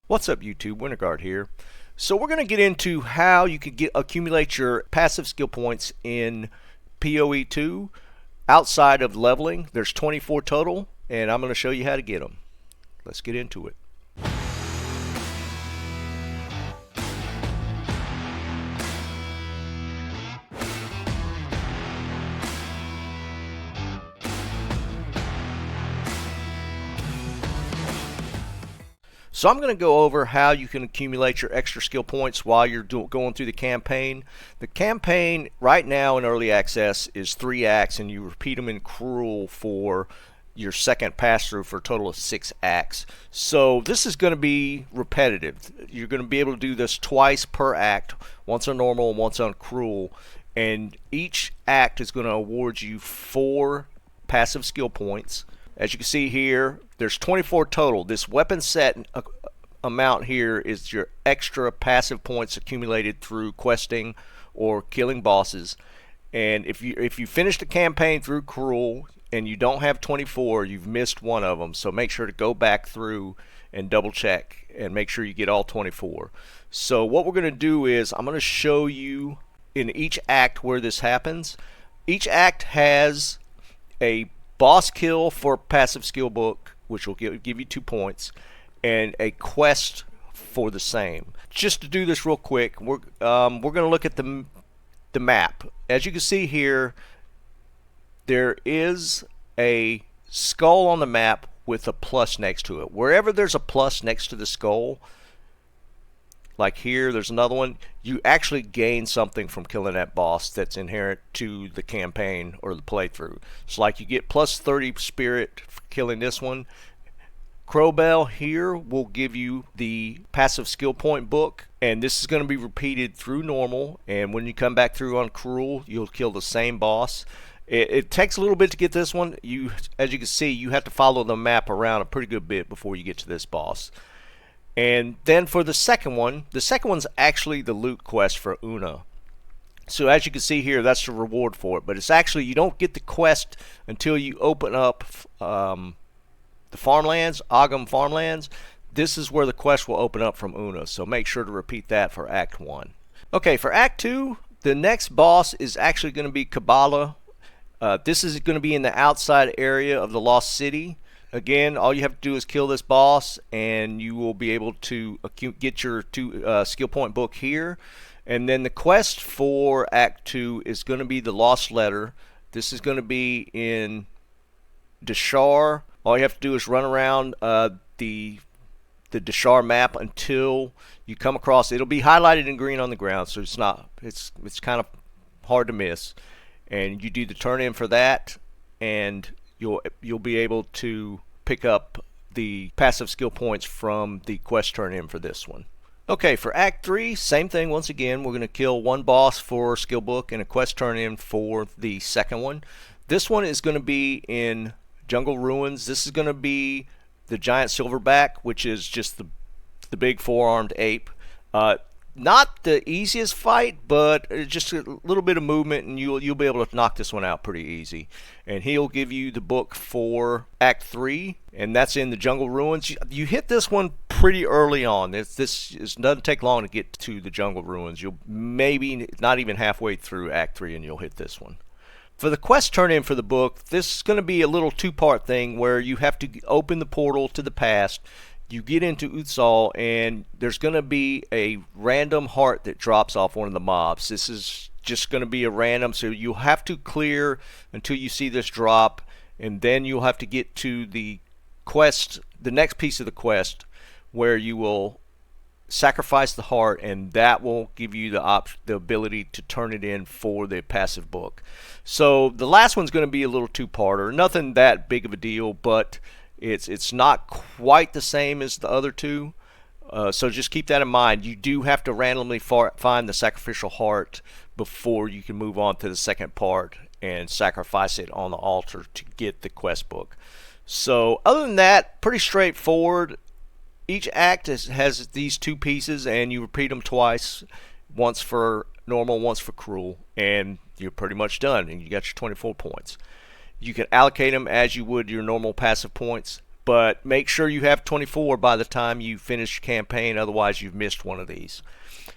What's up YouTube, Winterguard here. So we're going to get into how you can accumulate your passive skill points in POE 2 outside of leveling. There's 24 total and I'm going to show you how to get them. Let's get into it. So I'm going to go over how you can accumulate your extra skill points while you're going through the campaign. The campaign right now in early access is 3 acts, and you repeat them in Cruel for your second pass through for a total of 6 acts. So this is going to be repetitive. You're going to be able to do this twice per act, once on normal and once on Cruel, and each act is going to award you 4 passive skill points. As you can see here, there's 24 total. This weapon set amount here is your extra passive points accumulated through questing or killing bosses. And if you finish the campaign through Cruel and you don't have 24, you've missed one of them. So make sure to go back through and double check and make sure you get all 24. So what we're going to do is I'm going to show you in each act where this happens. Each act has a boss kill for passive skill book, which will give you 2 points, and a quest for the same. Just to do this real quick, we're going to look at the map. As you can see here, there is a skull on the map with a plus next to it. Wherever there's a plus next to the skull, like here, there's another one, you actually gain something from killing that boss that's inherent to the campaign or the playthrough. So like you get plus 30 spirit for killing this one. Crowbell here will give you the passive skill point book, and this is going to be repeated through normal, and when you come back through on Cruel, you'll kill the same boss. It takes a little bit to get this one. As you can see, you have to follow the map around a pretty good bit before you get to this boss. And then for the second one's actually the loot quest for Una. So as you can see here, that's the reward for it. But it's actually, you don't get the quest until you open up the farmlands, Agam farmlands. This is where the quest will open up from Una. So make sure to repeat that for Act 1. Okay, for Act 2, the next boss is actually going to be Kabbalah. This is going to be in the outside area of the Lost City. Again, all you have to do is kill this boss and you will be able to get your 2 skill point book here. And then the quest for Act 2 is going to be the Lost Letter. This is going to be in Deshar. All you have to do is run around the Deshar map until you come across it. It'll be highlighted in green on the ground, so it's kind of hard to miss. And you do the turn in for that, and you'll be able to pick up the passive skill points from the quest turn in for this one. Okay, for Act 3, same thing once again. We're going to kill 1 boss for skill book and a quest turn in for the second one. This one is going to be in Jungle Ruins. This is going to be the giant silverback, which is just the big 4-armed ape. Not the easiest fight, but just a little bit of movement and you'll be able to knock this one out pretty easy. And he'll give you the book for Act 3, and that's in the Jungle Ruins. You hit this one pretty early on. It doesn't take long to get to the Jungle Ruins. You'll maybe not even halfway through Act 3 and you'll hit this one. For the quest turn in for the book, this is going to be a little 2-part thing where you have to open the portal to the past. You get into Utsal and there's going to be a random heart that drops off one of the mobs. This is just going to be a random, so you'll have to clear until you see this drop, and then you'll have to get to the quest, the next piece of the quest, where you will sacrifice the heart, and that will give you the ability to turn it in for the passive book. So the last one's going to be a little 2-parter. Nothing that big of a deal, but it's not quite the same as the other 2, so just keep that in mind. You do have to randomly find the sacrificial heart before you can move on to the second part and sacrifice it on the altar to get the quest book. So other than that, pretty straightforward. Each act has these 2 pieces, and you repeat them twice, once for normal, once for Cruel, and you're pretty much done, and you got your 24 points. You can allocate them as you would your normal passive points. but make sure you have 24 by the time you finish your campaign, otherwise you've missed one of these.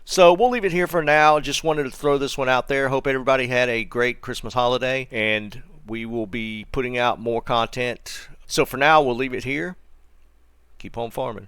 So we'll leave it here for now. Just wanted to throw this one out there. Hope everybody had a great Christmas holiday, and we will be putting out more content. So for now, we'll leave it here. Keep on farming.